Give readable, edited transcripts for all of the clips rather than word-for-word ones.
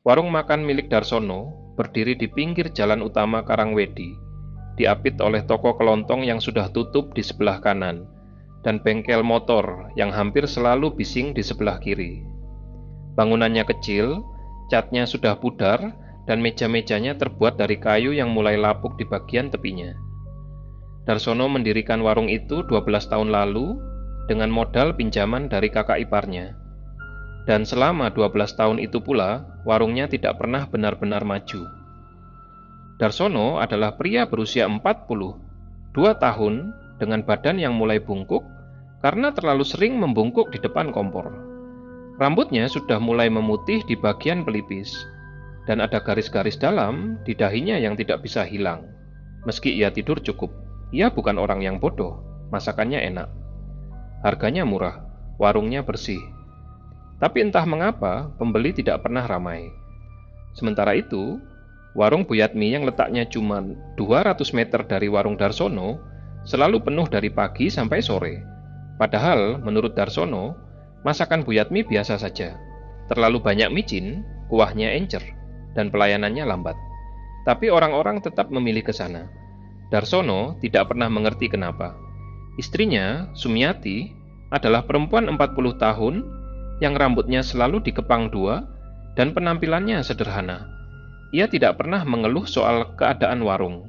Warung makan milik Darsono berdiri di pinggir jalan utama Karangwedi, diapit oleh toko kelontong yang sudah tutup di sebelah kanan, dan bengkel motor yang hampir selalu bising di sebelah kiri. Bangunannya kecil, catnya sudah pudar, dan meja-mejanya terbuat dari kayu yang mulai lapuk di bagian tepinya. Darsono mendirikan warung itu 12 tahun lalu dengan modal pinjaman dari kakak iparnya. Dan selama 12 tahun itu pula, warungnya tidak pernah benar-benar maju. Darsono adalah pria berusia 42 tahun dengan badan yang mulai bungkuk karena terlalu sering membungkuk di depan kompor. Rambutnya sudah mulai memutih di bagian pelipis, dan ada garis-garis dalam di dahinya yang tidak bisa hilang. Meski ia tidur cukup, ia bukan orang yang bodoh, masakannya enak. Harganya murah, warungnya bersih. Tapi entah mengapa, pembeli tidak pernah ramai. Sementara itu, warung Buyatmi yang letaknya cuma 200 meter dari warung Darsono selalu penuh dari pagi sampai sore. Padahal, menurut Darsono, masakan Buyatmi biasa saja. Terlalu banyak micin, kuahnya encer, dan pelayanannya lambat. Tapi orang-orang tetap memilih ke sana. Darsono tidak pernah mengerti kenapa. Istrinya, Sumiati, adalah perempuan 40 tahun yang rambutnya selalu dikepang dua dan penampilannya sederhana. Ia tidak pernah mengeluh soal keadaan warung.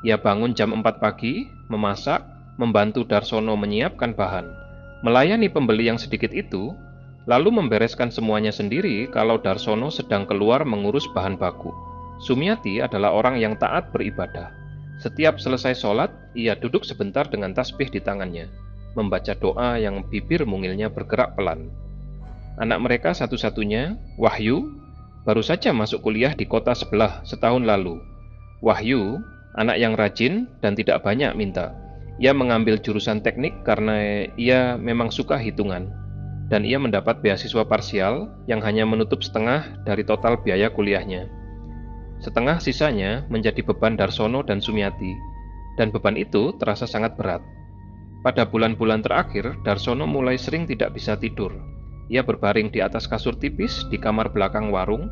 Ia bangun jam 4 pagi, memasak, membantu Darsono menyiapkan bahan, melayani pembeli yang sedikit itu, lalu membereskan semuanya sendiri kalau Darsono sedang keluar mengurus bahan baku. Sumiati adalah orang yang taat beribadah. Setiap selesai sholat, ia duduk sebentar dengan tasbih di tangannya, membaca doa yang bibir mungilnya bergerak pelan. Anak mereka satu-satunya, Wahyu, baru saja masuk kuliah di kota sebelah setahun lalu. Wahyu, anak yang rajin dan tidak banyak minta. Ia mengambil jurusan teknik karena ia memang suka hitungan, dan ia mendapat beasiswa parsial yang hanya menutup setengah dari total biaya kuliahnya. Setengah sisanya menjadi beban Darsono dan Sumiati, dan beban itu terasa sangat berat. Pada bulan-bulan terakhir, Darsono mulai sering tidak bisa tidur. Ia berbaring di atas kasur tipis di kamar belakang warung,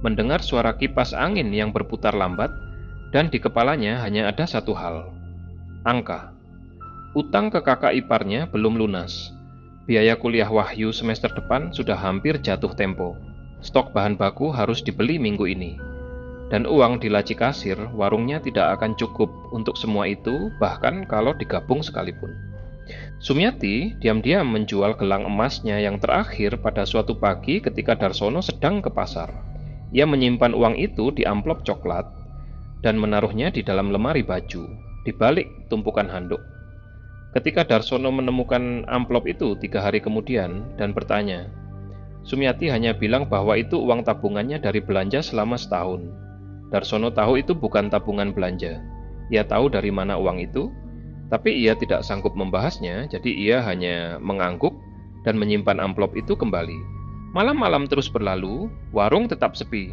mendengar suara kipas angin yang berputar lambat, dan di kepalanya hanya ada satu hal: angka. Utang ke kakak iparnya belum lunas. Biaya kuliah Wahyu semester depan sudah hampir jatuh tempo. Stok bahan baku harus dibeli minggu ini. Dan uang di laci kasir warungnya tidak akan cukup untuk semua itu, bahkan kalau digabung sekalipun. Sumiati diam-diam menjual gelang emasnya yang terakhir pada suatu pagi ketika Darsono sedang ke pasar. Ia menyimpan uang itu di amplop coklat dan menaruhnya di dalam lemari baju, di balik tumpukan handuk. Ketika Darsono menemukan amplop itu 3 hari kemudian dan bertanya, Sumiati hanya bilang bahwa itu uang tabungannya dari belanja selama setahun. Darsono tahu itu bukan tabungan belanja. Ia tahu dari mana uang itu, tapi ia tidak sanggup membahasnya, jadi ia hanya mengangguk dan menyimpan amplop itu kembali. Malam-malam terus berlalu, warung tetap sepi.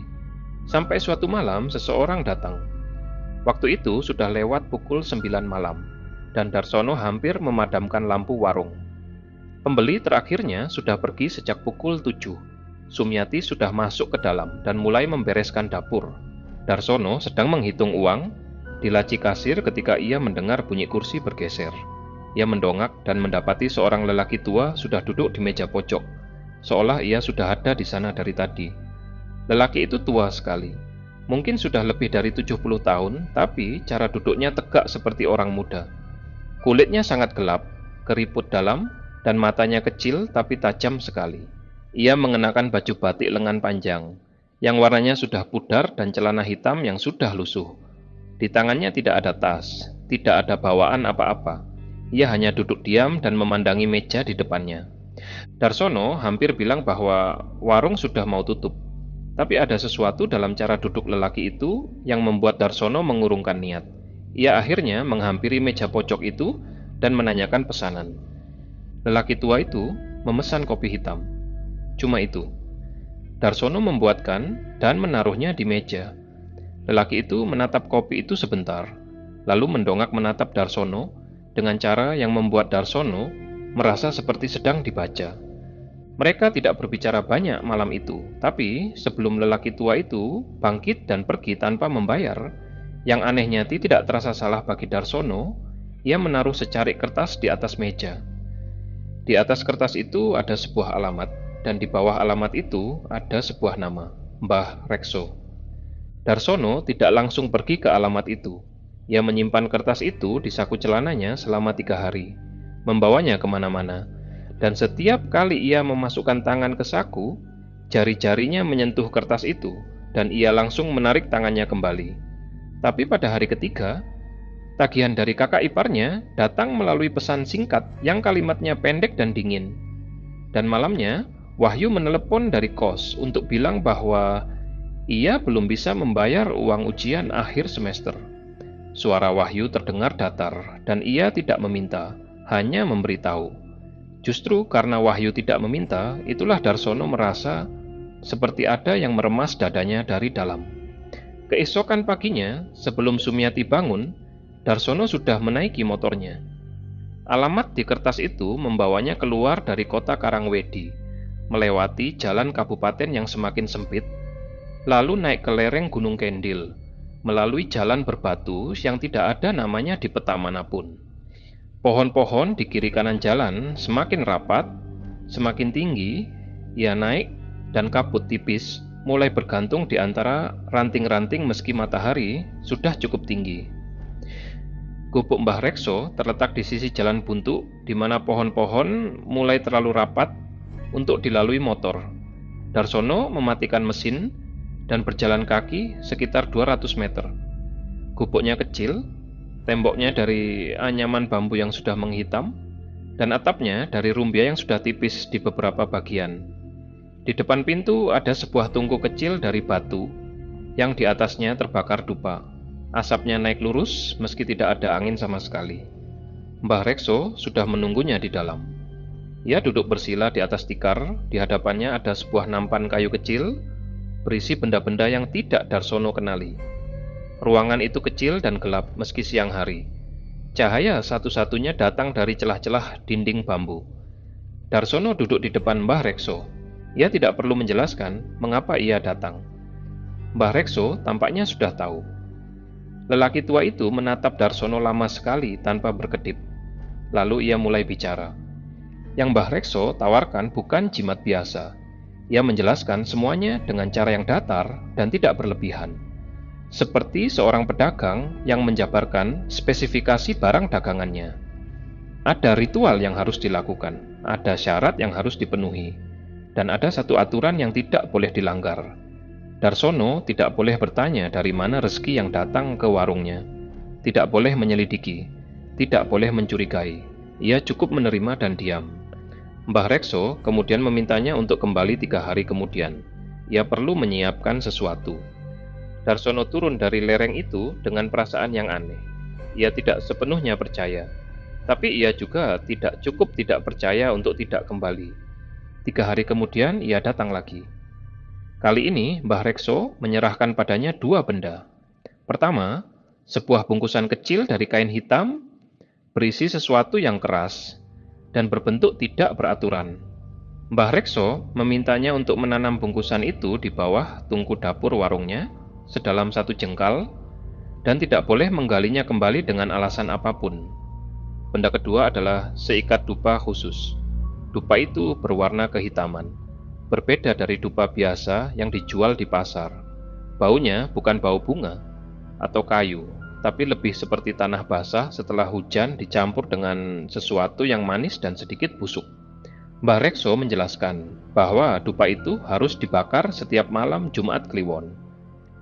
Sampai suatu malam seseorang datang. Waktu itu sudah lewat pukul 9 malam, dan Darsono hampir memadamkan lampu warung. Pembeli terakhirnya sudah pergi sejak pukul 7. Sumiati sudah masuk ke dalam dan mulai membereskan dapur. Darsono sedang menghitung uang di laci kasir ketika ia mendengar bunyi kursi bergeser. Ia mendongak dan mendapati seorang lelaki tua sudah duduk di meja pojok, seolah ia sudah ada di sana dari tadi. Lelaki itu tua sekali. Mungkin sudah lebih dari 70 tahun, tapi cara duduknya tegak seperti orang muda. Kulitnya sangat gelap, keriput dalam, dan matanya kecil tapi tajam sekali. Ia mengenakan baju batik lengan panjang, yang warnanya sudah pudar dan celana hitam yang sudah lusuh. Di tangannya tidak ada tas, tidak ada bawaan apa-apa. Ia hanya duduk diam dan memandangi meja di depannya. Darsono hampir bilang bahwa warung sudah mau tutup. Tapi ada sesuatu dalam cara duduk lelaki itu yang membuat Darsono mengurungkan niat. Ia akhirnya menghampiri meja pojok itu dan menanyakan pesanan. Lelaki tua itu memesan kopi hitam. Cuma itu. Darsono membuatkan dan menaruhnya di meja. Lelaki itu menatap kopi itu sebentar, lalu mendongak menatap Darsono dengan cara yang membuat Darsono merasa seperti sedang dibaca. Mereka tidak berbicara banyak malam itu, tapi sebelum lelaki tua itu bangkit dan pergi tanpa membayar, yang anehnya tidak terasa salah bagi Darsono, ia menaruh secarik kertas di atas meja. Di atas kertas itu ada sebuah alamat, dan di bawah alamat itu ada sebuah nama, Mbah Rekso. Darsono tidak langsung pergi ke alamat itu. Ia menyimpan kertas itu di saku celananya selama 3 hari, membawanya kemana-mana, dan setiap kali ia memasukkan tangan ke saku, jari-jarinya menyentuh kertas itu, dan ia langsung menarik tangannya kembali. Tapi pada hari ketiga, tagihan dari kakak iparnya datang melalui pesan singkat yang kalimatnya pendek dan dingin. Dan malamnya, Wahyu menelepon dari kos untuk bilang bahwa ia belum bisa membayar uang ujian akhir semester. Suara Wahyu terdengar datar, dan ia tidak meminta, hanya memberitahu. Justru karena Wahyu tidak meminta, itulah Darsono merasa seperti ada yang meremas dadanya dari dalam. Keesokan paginya, sebelum Sumiati bangun, Darsono sudah menaiki motornya. Alamat di kertas itu membawanya keluar dari kota Karangwedi, melewati jalan kabupaten yang semakin sempit, lalu naik ke lereng Gunung Kendil, melalui jalan berbatu yang tidak ada namanya di peta manapun. Pohon-pohon di kiri kanan jalan semakin rapat, semakin tinggi, ia naik dan kabut tipis mulai bergantung di antara ranting-ranting meski matahari sudah cukup tinggi. Gubuk Mbah Rekso terletak di sisi jalan buntu di mana pohon-pohon mulai terlalu rapat untuk dilalui motor. Darsono mematikan mesin dan berjalan kaki sekitar 200 meter. Gubuknya kecil, temboknya dari anyaman bambu yang sudah menghitam, dan atapnya dari rumbia yang sudah tipis di beberapa bagian. Di depan pintu ada sebuah tungku kecil dari batu, yang di atasnya terbakar dupa. Asapnya naik lurus meski tidak ada angin sama sekali. Mbah Rekso sudah menunggunya di dalam. Ia duduk bersila di atas tikar, di hadapannya ada sebuah nampan kayu kecil, berisi benda-benda yang tidak Darsono kenali. Ruangan itu kecil dan gelap meski siang hari. Cahaya satu-satunya datang dari celah-celah dinding bambu. Darsono duduk di depan Mbah Rekso. Ia tidak perlu menjelaskan mengapa ia datang. Mbah Rekso tampaknya sudah tahu. Lelaki tua itu menatap Darsono lama sekali tanpa berkedip. Lalu ia mulai bicara. Yang Mbah Rekso tawarkan bukan jimat biasa. Ia menjelaskan semuanya dengan cara yang datar dan tidak berlebihan. Seperti seorang pedagang yang menjabarkan spesifikasi barang dagangannya. Ada ritual yang harus dilakukan, ada syarat yang harus dipenuhi, dan ada satu aturan yang tidak boleh dilanggar. Darsono tidak boleh bertanya dari mana rezeki yang datang ke warungnya, tidak boleh menyelidiki, tidak boleh mencurigai. Ia cukup menerima dan diam. Mbah Rekso kemudian memintanya untuk kembali 3 hari kemudian. Ia perlu menyiapkan sesuatu. Darsono turun dari lereng itu dengan perasaan yang aneh. Ia tidak sepenuhnya percaya, tapi ia juga tidak cukup tidak percaya untuk tidak kembali. 3 hari kemudian ia datang lagi. Kali ini Mbah Rekso menyerahkan padanya 2 benda. Pertama, sebuah bungkusan kecil dari kain hitam berisi sesuatu yang keras dan berbentuk tidak beraturan. Mbah Rekso memintanya untuk menanam bungkusan itu di bawah tungku dapur warungnya sedalam 1 jengkal dan tidak boleh menggalinya kembali dengan alasan apapun. Benda kedua adalah seikat dupa khusus. Dupa itu berwarna kehitaman, berbeda dari dupa biasa yang dijual di pasar. Baunya bukan bau bunga atau kayu, tapi lebih seperti tanah basah setelah hujan dicampur dengan sesuatu yang manis dan sedikit busuk. Mbah Rekso menjelaskan bahwa dupa itu harus dibakar setiap malam Jumat Kliwon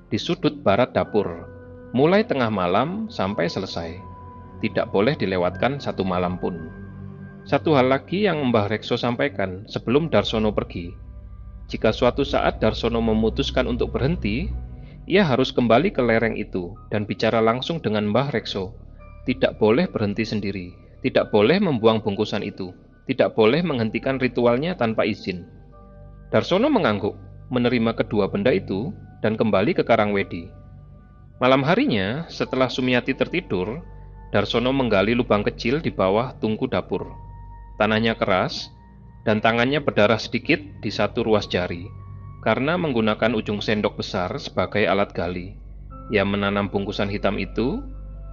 di sudut barat dapur, mulai tengah malam sampai selesai. Tidak boleh dilewatkan 1 malam pun. Satu hal lagi yang Mbah Rekso sampaikan sebelum Darsono pergi. Jika suatu saat Darsono memutuskan untuk berhenti, ia harus kembali ke lereng itu dan bicara langsung dengan Mbah Rekso. Tidak boleh berhenti sendiri, tidak boleh membuang bungkusan itu, tidak boleh menghentikan ritualnya tanpa izin. Darsono mengangguk, menerima kedua benda itu, dan kembali ke Karangwedi. Malam harinya, setelah Sumiati tertidur, Darsono menggali lubang kecil di bawah tungku dapur. Tanahnya keras, dan tangannya berdarah sedikit di satu ruas jari, karena menggunakan ujung sendok besar sebagai alat gali. Ia menanam bungkusan hitam itu,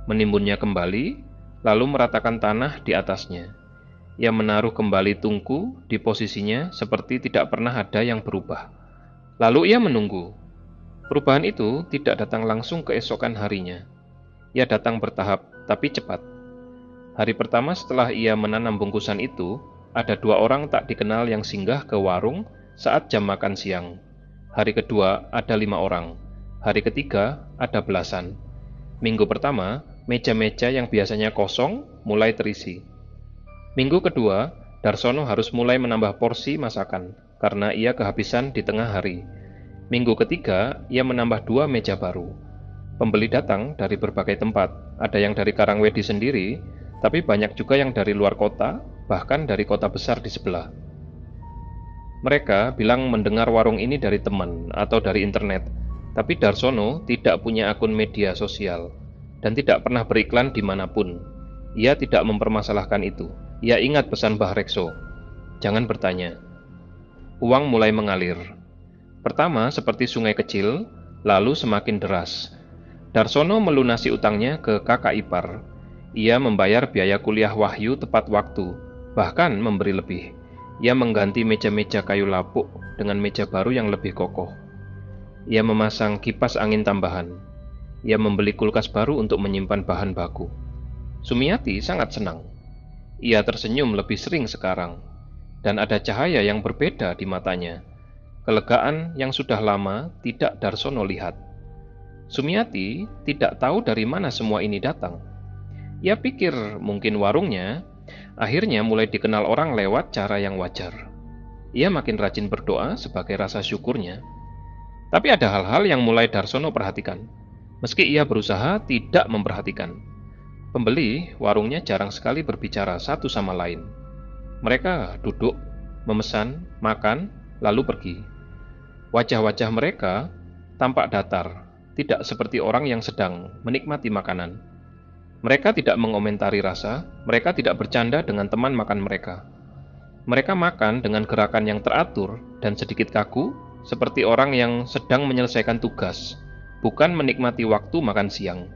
menimbunnya kembali, lalu meratakan tanah di atasnya. Ia menaruh kembali tungku di posisinya seperti tidak pernah ada yang berubah. Lalu ia menunggu. Perubahan itu tidak datang langsung keesokan harinya. Ia datang bertahap, tapi cepat. Hari pertama setelah ia menanam bungkusan itu, ada 2 orang tak dikenal yang singgah ke warung saat jam makan siang. Hari kedua ada 5 orang. Hari ketiga ada belasan. Minggu pertama, meja-meja yang biasanya kosong mulai terisi. Minggu kedua, Darsono harus mulai menambah porsi masakan karena ia kehabisan di tengah hari. Minggu ketiga, ia menambah 2 meja baru. Pembeli datang dari berbagai tempat, ada yang dari Karangwedi sendiri, tapi banyak juga yang dari luar kota, bahkan dari kota besar di sebelah. Mereka bilang mendengar warung ini dari teman atau dari internet, tapi Darsono tidak punya akun media sosial dan tidak pernah beriklan dimanapun. Ia tidak mempermasalahkan itu. Ia ingat pesan Mbah Rekso, jangan bertanya. Uang mulai mengalir. Pertama seperti sungai kecil, lalu semakin deras. Darsono melunasi utangnya ke kakak ipar. Ia membayar biaya kuliah Wahyu tepat waktu, bahkan memberi lebih. Ia mengganti meja-meja kayu lapuk dengan meja baru yang lebih kokoh. Ia memasang kipas angin tambahan. Ia membeli kulkas baru untuk menyimpan bahan baku. Sumiati sangat senang. Ia tersenyum lebih sering sekarang, dan ada cahaya yang berbeda di matanya. Kelegaan yang sudah lama tidak Darsono lihat. Sumiati tidak tahu dari mana semua ini datang. Ia pikir mungkin warungnya akhirnya mulai dikenal orang lewat cara yang wajar. Ia makin rajin berdoa sebagai rasa syukurnya. Tapi ada hal-hal yang mulai Darsono perhatikan, meski ia berusaha tidak memperhatikan. Pembeli warungnya jarang sekali berbicara satu sama lain. Mereka duduk, memesan, makan, lalu pergi. Wajah-wajah mereka tampak datar, tidak seperti orang yang sedang menikmati makanan. Mereka tidak mengomentari rasa, mereka tidak bercanda dengan teman makan mereka. Mereka makan dengan gerakan yang teratur dan sedikit kaku, seperti orang yang sedang menyelesaikan tugas, bukan menikmati waktu makan siang.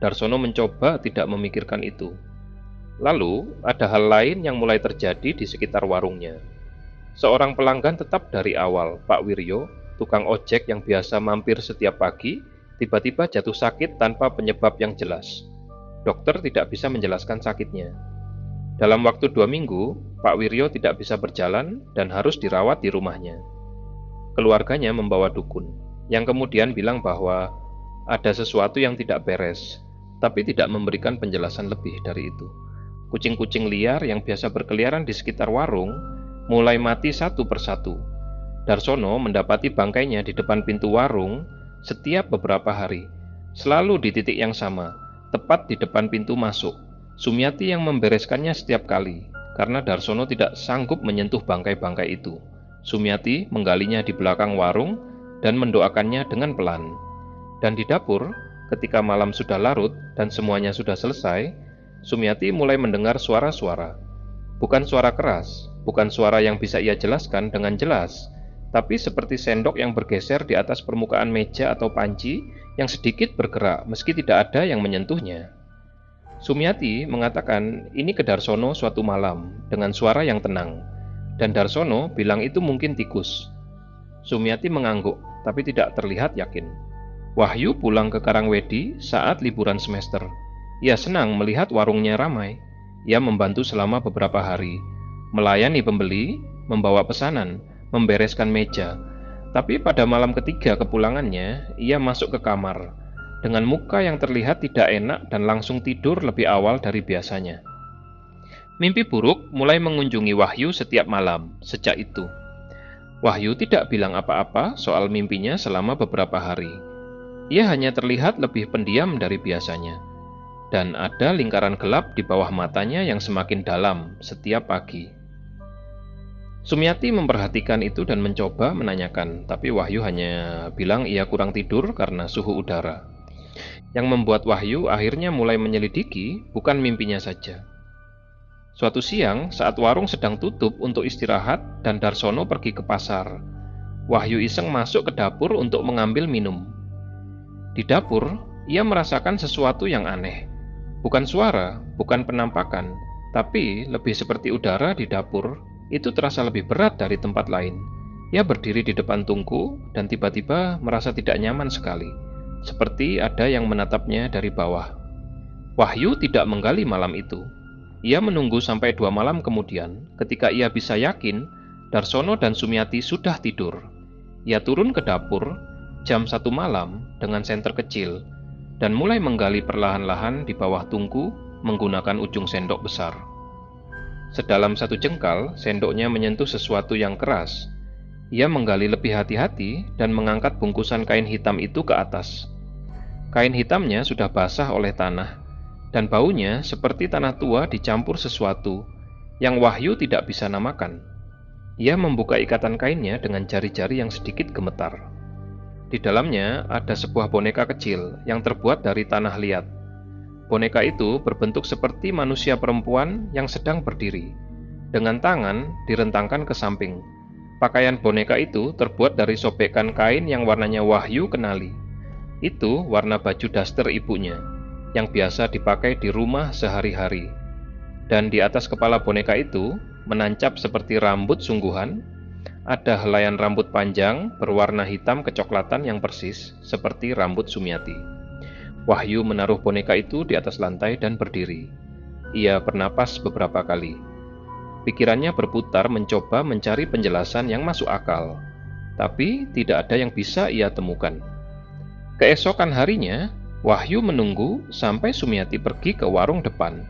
Darsono mencoba tidak memikirkan itu. Lalu, ada hal lain yang mulai terjadi di sekitar warungnya. Seorang pelanggan tetap dari awal, Pak Wiryo, tukang ojek yang biasa mampir setiap pagi, tiba-tiba jatuh sakit tanpa penyebab yang jelas. Dokter tidak bisa menjelaskan sakitnya. Dalam waktu 2 minggu, Pak Wiryo tidak bisa berjalan dan harus dirawat di rumahnya. Keluarganya membawa dukun, yang kemudian bilang bahwa ada sesuatu yang tidak beres, tapi tidak memberikan penjelasan lebih dari itu. Kucing-kucing liar yang biasa berkeliaran di sekitar warung mulai mati satu persatu. Darsono mendapati bangkainya di depan pintu warung setiap beberapa hari, selalu di titik yang sama, tepat di depan pintu masuk. Sumiati yang membereskannya setiap kali, karena Darsono tidak sanggup menyentuh bangkai-bangkai itu. Sumiati menggalinya di belakang warung dan mendoakannya dengan pelan. Dan di dapur, ketika malam sudah larut dan semuanya sudah selesai, Sumiati mulai mendengar suara-suara. Bukan suara keras, bukan suara yang bisa ia jelaskan dengan jelas, tapi seperti sendok yang bergeser di atas permukaan meja atau panci yang sedikit bergerak meski tidak ada yang menyentuhnya. Sumiati mengatakan ini ke Darsono suatu malam dengan suara yang tenang, dan Darsono bilang itu mungkin tikus. Sumiati mengangguk, tapi tidak terlihat yakin. Wahyu pulang ke Karangwedi saat liburan semester. Ia senang melihat warungnya ramai. Ia membantu selama beberapa hari, melayani pembeli, membawa pesanan, membereskan meja. Tapi pada malam ketiga kepulangannya, ia masuk ke kamar dengan muka yang terlihat tidak enak dan langsung tidur lebih awal dari biasanya. Mimpi buruk mulai mengunjungi Wahyu setiap malam sejak itu. Wahyu tidak bilang apa-apa soal mimpinya selama beberapa hari. Ia hanya terlihat lebih pendiam dari biasanya, dan ada lingkaran gelap di bawah matanya yang semakin dalam setiap pagi. Sumiati memperhatikan itu dan mencoba menanyakan, tapi Wahyu hanya bilang ia kurang tidur karena suhu udara. Yang membuat Wahyu akhirnya mulai menyelidiki bukan mimpinya saja. Suatu siang, saat warung sedang tutup untuk istirahat dan Darsono pergi ke pasar, Wahyu iseng masuk ke dapur untuk mengambil minum. Di dapur, ia merasakan sesuatu yang aneh. Bukan suara, bukan penampakan, tapi lebih seperti udara di dapur itu terasa lebih berat dari tempat lain. Ia berdiri di depan tungku dan tiba-tiba merasa tidak nyaman sekali, seperti ada yang menatapnya dari bawah. Wahyu tidak menggali malam itu. Ia menunggu sampai 2 malam kemudian, ketika ia bisa yakin Darsono dan Sumiati sudah tidur. Ia turun ke dapur jam 1 malam dengan senter kecil dan mulai menggali perlahan-lahan di bawah tungku menggunakan ujung sendok besar. Sedalam 1 jengkal, sendoknya menyentuh sesuatu yang keras. Ia menggali lebih hati-hati dan mengangkat bungkusan kain hitam itu ke atas. Kain hitamnya sudah basah oleh tanah, dan baunya seperti tanah tua dicampur sesuatu yang Wahyu tidak bisa namakan. Ia membuka ikatan kainnya dengan jari-jari yang sedikit gemetar. Di dalamnya ada sebuah boneka kecil yang terbuat dari tanah liat. Boneka itu berbentuk seperti manusia perempuan yang sedang berdiri, dengan tangan direntangkan ke samping. Pakaian boneka itu terbuat dari sobekan kain yang warnanya Wahyu kenali. Itu warna baju daster ibunya, yang biasa dipakai di rumah sehari-hari. Dan di atas kepala boneka itu menancap seperti rambut sungguhan, ada helaian rambut panjang berwarna hitam kecoklatan yang persis seperti rambut Sumiati. Wahyu menaruh boneka itu di atas lantai dan berdiri. Ia bernapas beberapa kali. Pikirannya berputar mencoba mencari penjelasan yang masuk akal, tapi tidak ada yang bisa ia temukan. Keesokan harinya, Wahyu menunggu sampai Sumiati pergi ke warung depan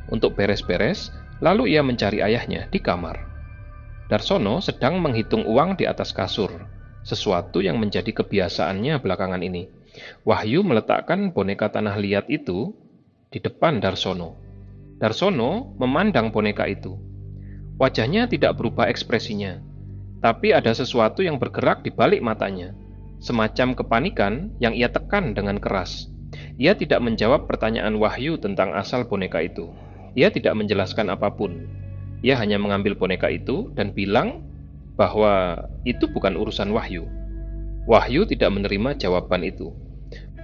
untuk beres-beres, lalu ia mencari ayahnya di kamar. Darsono sedang menghitung uang di atas kasur, sesuatu yang menjadi kebiasaannya belakangan ini. Wahyu meletakkan boneka tanah liat itu di depan Darsono. Darsono memandang boneka itu. Wajahnya tidak berubah ekspresinya, tapi ada sesuatu yang bergerak di balik matanya, semacam kepanikan yang ia tekan dengan keras. Ia tidak menjawab pertanyaan Wahyu tentang asal boneka itu. Ia tidak menjelaskan apapun. Ia hanya mengambil boneka itu dan bilang bahwa itu bukan urusan Wahyu. Wahyu tidak menerima jawaban itu.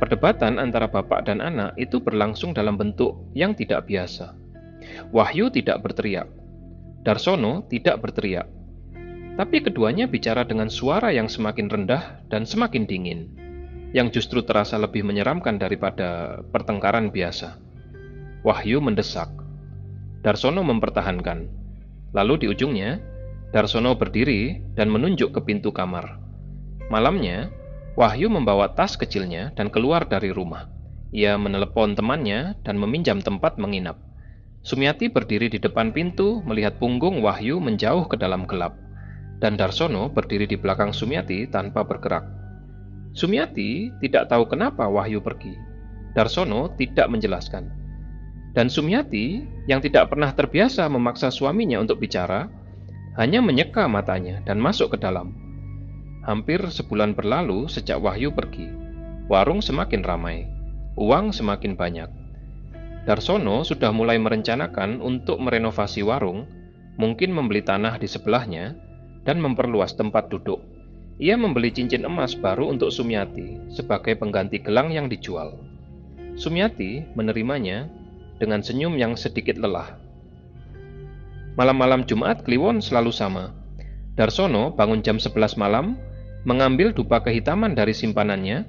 Perdebatan antara bapak dan anak itu berlangsung dalam bentuk yang tidak biasa. Wahyu tidak berteriak. Darsono tidak berteriak. Tapi keduanya bicara dengan suara yang semakin rendah dan semakin dingin, yang justru terasa lebih menyeramkan daripada pertengkaran biasa. Wahyu mendesak. Darsono mempertahankan. Lalu di ujungnya, Darsono berdiri dan menunjuk ke pintu kamar. Malamnya, Wahyu membawa tas kecilnya dan keluar dari rumah. Ia menelepon temannya dan meminjam tempat menginap. Sumiati berdiri di depan pintu melihat punggung Wahyu menjauh ke dalam gelap, dan Darsono berdiri di belakang Sumiati tanpa bergerak. Sumiati tidak tahu kenapa Wahyu pergi. Darsono tidak menjelaskan. Dan Sumiati, yang tidak pernah terbiasa memaksa suaminya untuk bicara, hanya menyeka matanya dan masuk ke dalam. Hampir sebulan berlalu sejak Wahyu pergi. Warung semakin ramai, uang semakin banyak. Darsono sudah mulai merencanakan untuk merenovasi warung, mungkin membeli tanah di sebelahnya, dan memperluas tempat duduk. Ia membeli cincin emas baru untuk Sumiati sebagai pengganti gelang yang dijual. Sumiati menerimanya dengan senyum yang sedikit lelah. Malam-malam Jumat Kliwon selalu sama. Darsono bangun jam 11 malam, mengambil dupa kehitaman dari simpanannya,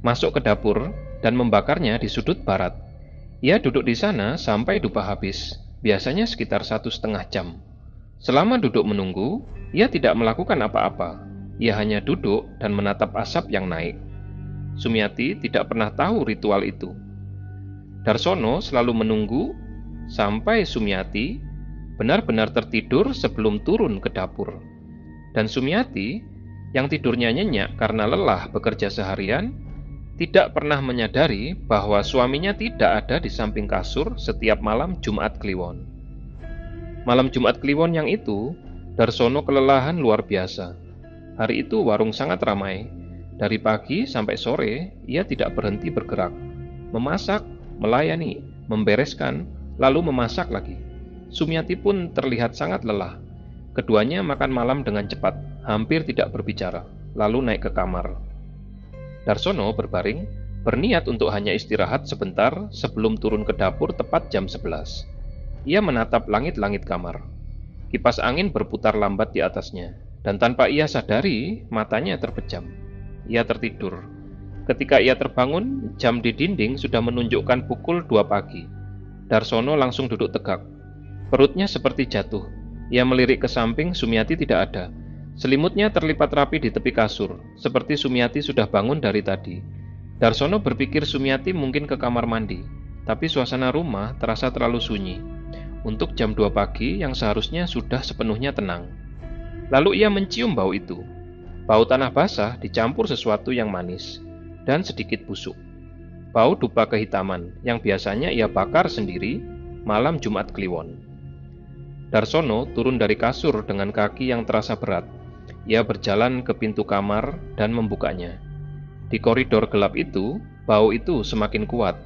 masuk ke dapur, dan membakarnya di sudut barat. Ia duduk di sana sampai dupa habis, biasanya sekitar 1,5 jam. Selama duduk menunggu, ia tidak melakukan apa-apa. Ia hanya duduk dan menatap asap yang naik. Sumiati tidak pernah tahu ritual itu. Darsono selalu menunggu sampai Sumiati benar-benar tertidur sebelum turun ke dapur. Dan Sumiati, yang tidurnya nyenyak karena lelah bekerja seharian, tidak pernah menyadari bahwa suaminya tidak ada di samping kasur setiap malam Jumat Kliwon. Malam Jumat Kliwon yang itu, Darsono kelelahan luar biasa. Hari itu warung sangat ramai. Dari pagi sampai sore, ia tidak berhenti bergerak. Memasak, melayani, membereskan, lalu memasak lagi. Sumiati pun terlihat sangat lelah. Keduanya makan malam dengan cepat, hampir tidak berbicara, lalu naik ke kamar. Darsono berbaring, berniat untuk hanya istirahat sebentar sebelum turun ke dapur tepat jam 11. Ia menatap langit-langit kamar. Kipas angin berputar lambat di atasnya, dan tanpa ia sadari, matanya terpejam. Ia tertidur. Ketika ia terbangun, jam di dinding sudah menunjukkan pukul 2 pagi. Darsono langsung duduk tegak. Perutnya seperti jatuh. Ia melirik ke samping, Sumiati tidak ada. Selimutnya terlipat rapi di tepi kasur, seperti Sumiati sudah bangun dari tadi. Darsono berpikir Sumiati mungkin ke kamar mandi, tapi suasana rumah terasa terlalu sunyi. Untuk jam 2 pagi yang seharusnya sudah sepenuhnya tenang. Lalu ia mencium bau itu. Bau tanah basah dicampur sesuatu yang manis dan sedikit busuk. Bau dupa kehitaman yang biasanya ia bakar sendiri malam Jumat Kliwon. Darsono turun dari kasur dengan kaki yang terasa berat. Ia berjalan ke pintu kamar dan membukanya. Di koridor gelap itu, bau itu semakin kuat.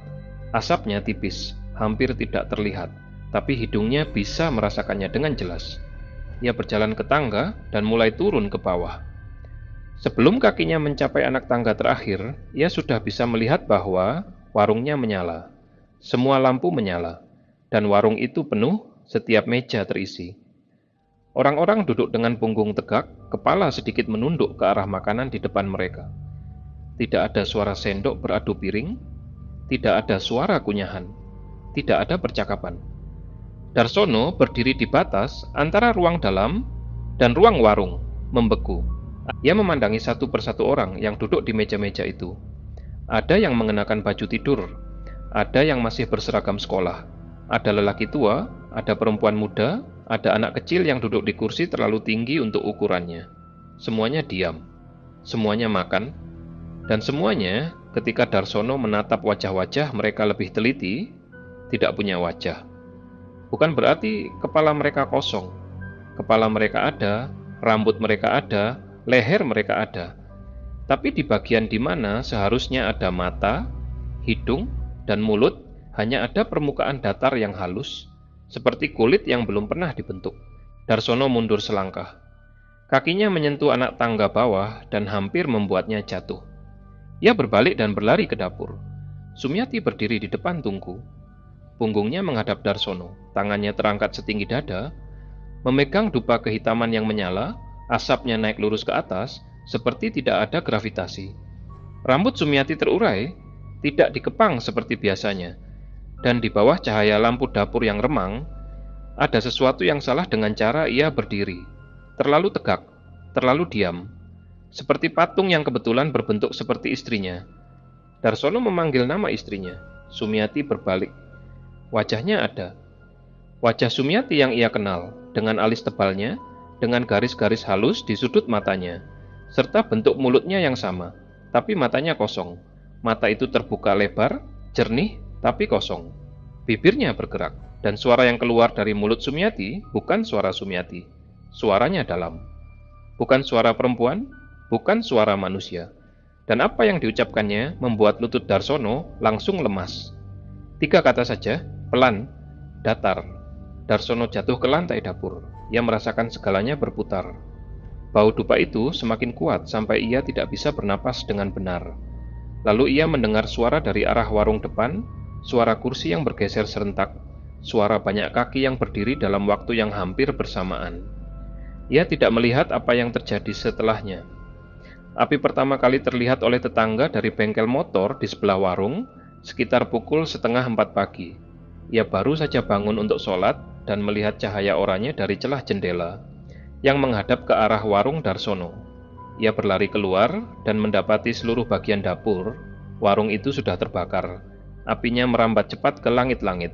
Asapnya tipis, hampir tidak terlihat, tapi hidungnya bisa merasakannya dengan jelas. Ia berjalan ke tangga dan mulai turun ke bawah. Sebelum kakinya mencapai anak tangga terakhir, ia sudah bisa melihat bahwa warungnya menyala. Semua lampu menyala, dan warung itu penuh, setiap meja terisi. Orang-orang duduk dengan punggung tegak, kepala sedikit menunduk ke arah makanan di depan mereka. Tidak ada suara sendok beradu piring, tidak ada suara kunyahan, tidak ada percakapan. Darsono berdiri di batas antara ruang dalam dan ruang warung, membeku. Ia memandangi satu persatu orang yang duduk di meja-meja itu. Ada yang mengenakan baju tidur, ada yang masih berseragam sekolah, ada lelaki tua, ada perempuan muda, ada anak kecil yang duduk di kursi terlalu tinggi untuk ukurannya. Semuanya diam, semuanya makan, dan semuanya ketika Darsono menatap wajah-wajah mereka lebih teliti, tidak punya wajah. Bukan berarti kepala mereka kosong. Kepala mereka ada, rambut mereka ada, leher mereka ada. Tapi di bagian di mana seharusnya ada mata, hidung, dan mulut, hanya ada permukaan datar yang halus, seperti kulit yang belum pernah dibentuk. Darsono mundur selangkah. Kakinya menyentuh anak tangga bawah dan hampir membuatnya jatuh. Ia berbalik dan berlari ke dapur. Sumiati berdiri di depan tungku. Punggungnya menghadap Darsono, tangannya terangkat setinggi dada, memegang dupa kehitaman yang menyala, asapnya naik lurus ke atas, seperti tidak ada gravitasi. Rambut Sumiati terurai, tidak dikepang seperti biasanya, dan di bawah cahaya lampu dapur yang remang, ada sesuatu yang salah dengan cara ia berdiri. Terlalu tegak, terlalu diam, seperti patung yang kebetulan berbentuk seperti istrinya. Darsono memanggil nama istrinya. Sumiati berbalik. Wajahnya ada. Wajah Sumiati yang ia kenal, dengan alis tebalnya, dengan garis-garis halus di sudut matanya, serta bentuk mulutnya yang sama, tapi matanya kosong. Mata itu terbuka lebar, jernih, tapi kosong. Bibirnya bergerak, dan suara yang keluar dari mulut Sumiati bukan suara Sumiati. Suaranya dalam. Bukan suara perempuan, bukan suara manusia. Dan apa yang diucapkannya membuat lutut Darsono langsung lemas. 3 kata saja, pelan, datar. Darsono jatuh ke lantai dapur. Ia merasakan segalanya berputar. Bau dupa itu semakin kuat sampai ia tidak bisa bernapas dengan benar. Lalu ia mendengar suara dari arah warung depan, suara kursi yang bergeser serentak, suara banyak kaki yang berdiri dalam waktu yang hampir bersamaan. Ia tidak melihat apa yang terjadi setelahnya. Api pertama kali terlihat oleh tetangga dari bengkel motor di sebelah warung, sekitar pukul 3:30 pagi. Ia baru saja bangun untuk sholat dan melihat cahaya oranye dari celah jendela yang menghadap ke arah warung Darsono. Ia berlari keluar dan mendapati seluruh bagian dapur. Warung itu sudah terbakar. Apinya merambat cepat ke langit-langit.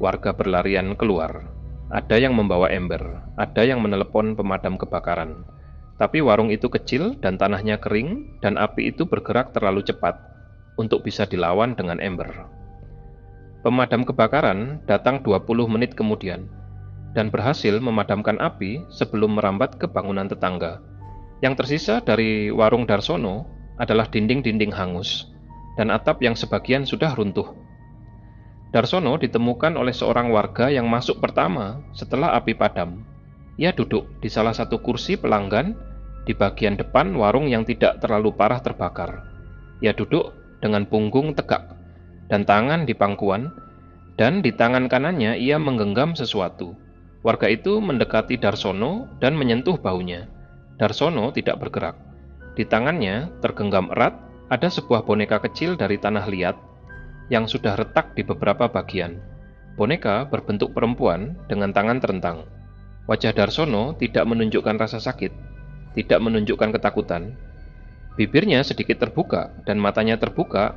Warga berlarian keluar. Ada yang membawa ember, ada yang menelepon pemadam kebakaran. Tapi warung itu kecil dan tanahnya kering, dan api itu bergerak terlalu cepat untuk bisa dilawan dengan ember. Pemadam kebakaran datang 20 menit kemudian dan berhasil memadamkan api sebelum merambat ke bangunan tetangga. Yang tersisa dari warung Darsono adalah dinding-dinding hangus dan atap yang sebagian sudah runtuh. Darsono ditemukan oleh seorang warga yang masuk pertama setelah api padam. Ia duduk di salah satu kursi pelanggan di bagian depan warung yang tidak terlalu parah terbakar. Ia duduk dengan punggung tegak dan tangan di pangkuan, dan di tangan kanannya ia menggenggam sesuatu. Warga itu mendekati Darsono dan menyentuh baunya. Darsono tidak bergerak. Di tangannya tergenggam erat ada sebuah boneka kecil dari tanah liat yang sudah retak di beberapa bagian. Boneka berbentuk perempuan dengan tangan terentang. Wajah Darsono tidak menunjukkan rasa sakit, tidak menunjukkan ketakutan. Bibirnya sedikit terbuka dan matanya terbuka,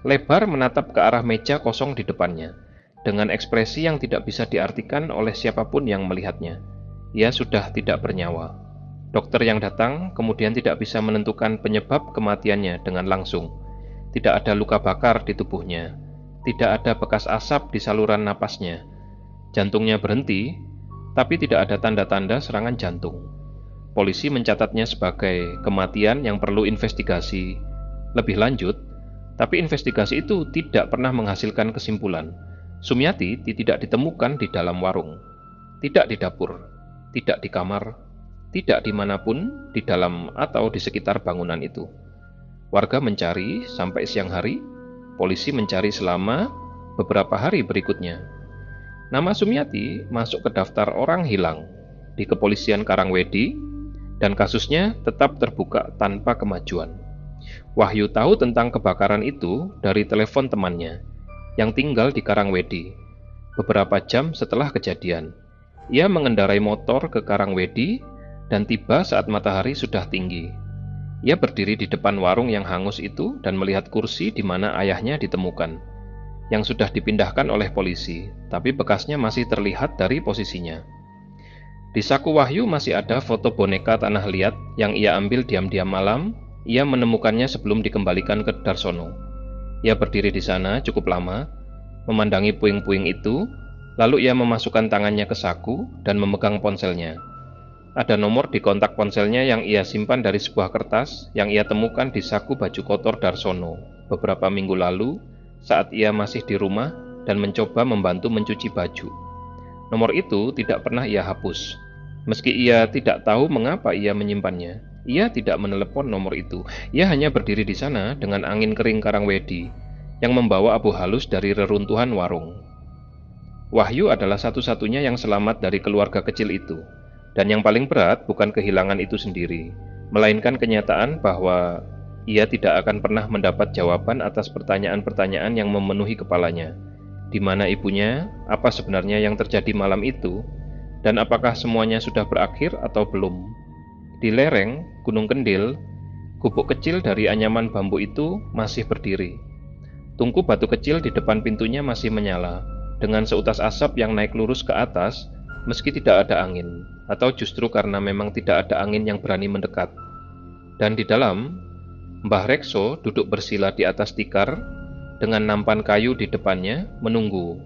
lebar menatap ke arah meja kosong di depannya, dengan ekspresi yang tidak bisa diartikan oleh siapapun yang melihatnya. Ia sudah tidak bernyawa. Dokter yang datang kemudian tidak bisa menentukan penyebab kematiannya dengan langsung. Tidak ada luka bakar di tubuhnya, tidak ada bekas asap di saluran napasnya. Jantungnya berhenti, tapi tidak ada tanda-tanda serangan jantung. Polisi mencatatnya sebagai kematian yang perlu investigasi lebih lanjut, tapi investigasi itu tidak pernah menghasilkan kesimpulan. Sumiati tidak ditemukan di dalam warung, tidak di dapur, tidak di kamar, tidak dimanapun di dalam atau di sekitar bangunan itu. Warga mencari sampai siang hari, polisi mencari selama beberapa hari berikutnya. Nama Sumiati masuk ke daftar orang hilang di kepolisian Karangwedi, dan kasusnya tetap terbuka tanpa kemajuan. Wahyu tahu tentang kebakaran itu dari telepon temannya yang tinggal di Karangwedi. Beberapa jam setelah kejadian, ia mengendarai motor ke Karangwedi dan tiba saat matahari sudah tinggi. Ia berdiri di depan warung yang hangus itu dan melihat kursi di mana ayahnya ditemukan, yang sudah dipindahkan oleh polisi, tapi bekasnya masih terlihat dari posisinya. Di saku Wahyu masih ada foto boneka tanah liat yang ia ambil diam-diam malam. Ia menemukannya sebelum dikembalikan ke Darsono. Ia berdiri di sana cukup lama, memandangi puing-puing itu, lalu ia memasukkan tangannya ke saku dan memegang ponselnya. Ada nomor di kontak ponselnya yang ia simpan dari sebuah kertas yang ia temukan di saku baju kotor Darsono beberapa minggu lalu saat ia masih di rumah dan mencoba membantu mencuci baju. Nomor itu tidak pernah ia hapus. Meski ia tidak tahu mengapa ia menyimpannya, ia tidak menelepon nomor itu. Ia hanya berdiri di sana dengan angin kering Karangwedi yang membawa abu halus dari reruntuhan warung. Wahyu adalah satu-satunya yang selamat dari keluarga kecil itu. Dan yang paling berat bukan kehilangan itu sendiri, melainkan kenyataan bahwa ia tidak akan pernah mendapat jawaban atas pertanyaan-pertanyaan yang memenuhi kepalanya. Di mana ibunya, apa sebenarnya yang terjadi malam itu, dan apakah semuanya sudah berakhir atau belum. Di lereng Gunung Kendil, gubuk kecil dari anyaman bambu itu masih berdiri. Tungku batu kecil di depan pintunya masih menyala, dengan seutas asap yang naik lurus ke atas, meski tidak ada angin, atau justru karena memang tidak ada angin yang berani mendekat. Dan di dalam, Mbah Rekso duduk bersila di atas tikar, dengan nampan kayu di depannya, menunggu